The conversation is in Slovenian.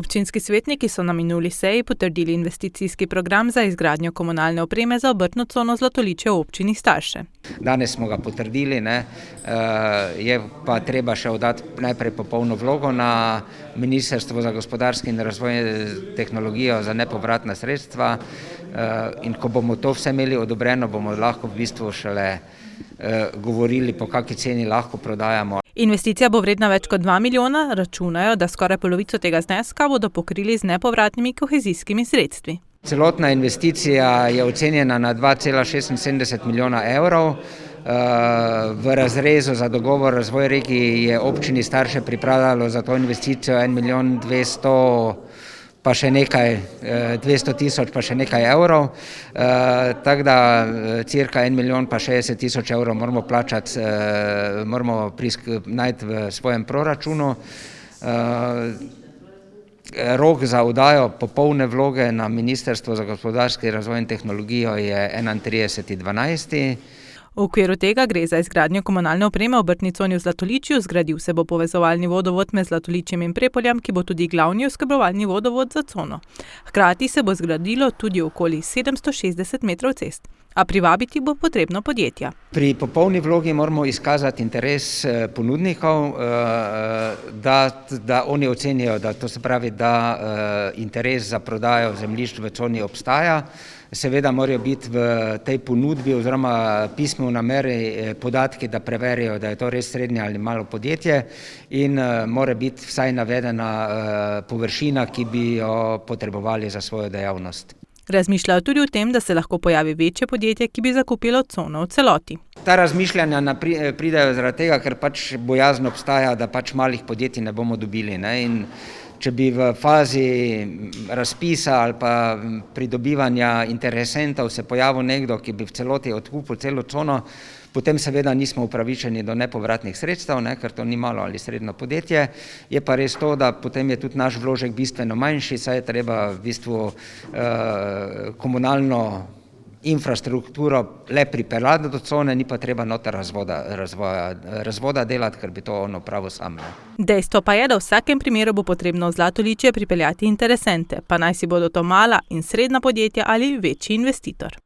Občinski svetniki so na minuli seji potrdili investicijski program za izgradnjo komunalne opreme za obrtno cono Zlatoličje v občini Starše. Danes smo ga potrdili, je pa treba še oddati najprej popolno vlogo na Ministrstvo za gospodarski in razvojno tehnologijo za nepovratna sredstva in ko bomo to vse imeli odobreno, bomo lahko v bistvu šele govorili, po kakšni ceni lahko prodajamo. Investicija bo vredna več kot 2 milijona, računajo, da skoraj polovico tega zneska bodo pokrili z nepovratnimi kohezijskimi sredstvi. Celotna investicija je ocenjena na 2,76 milijona evrov. V razrezu za dogovor razvoj regiji je občini Starše pripravljalo za to investicijo 1 milijon 200 pa še nekaj, 200 tisoč pa še nekaj evrov, tako da cirka 1 milijon pa 60 tisoč evrov moramo plačati, moramo najti v svojem proračunu. Rok za oddajo popolne vloge na Ministrstvo za gospodarski razvoj in tehnologijo je 31.12. V okviru tega gre za izgradnjo komunalne opreme v obrtni coni v Zlatoličju, zgradil se bo povezovalni vodovod med Zlatoličjem in Prepoljem, ki bo tudi glavni oskrbovalni vodovod za cono. Hkrati se bo zgradilo tudi okoli 760 metrov cest, a privabiti bo potrebno podjetja. Pri popolni vlogi moramo izkazati interes ponudnikov, da oni ocenijo, da to se pravi, da interes za prodajo zemljišč v coni obstaja. Seveda morajo biti v tej ponudbi oziroma pismu o nameri podatki, da preverijo, da je to res srednje ali malo podjetje in mora biti vsaj navedena površina, ki bi jo potrebovali za svojo dejavnost. Razmišljajo tudi o tem, da se lahko pojavi večje podjetje, ki bi zakupilo cono v celoti. Ta razmišljanja pridejo zaradi tega, ker bojazen obstaja, da malih podjetij ne bomo dobili. In če bi v fazi razpisa ali pa pridobivanja interesentov se pojavil nekdo, ki bi v celoti odkupil celo cono, potem seveda nismo upravičeni do nepovratnih sredstev, ker to ni malo ali srednje podjetje. Je pa res to, da potem je tudi naš vložek bistveno manjši, saj je treba v bistvu komunalno infrastrukturo le pripeljati do cone, ni pa treba noter razvoda delati, ker bi to on opravil sam. Dejstvo pa je, da v vsakem primeru bo potrebno v Zlatoličje pripeljati interesente, pa naj si bodo to mala in srednja podjetja ali večji investitor.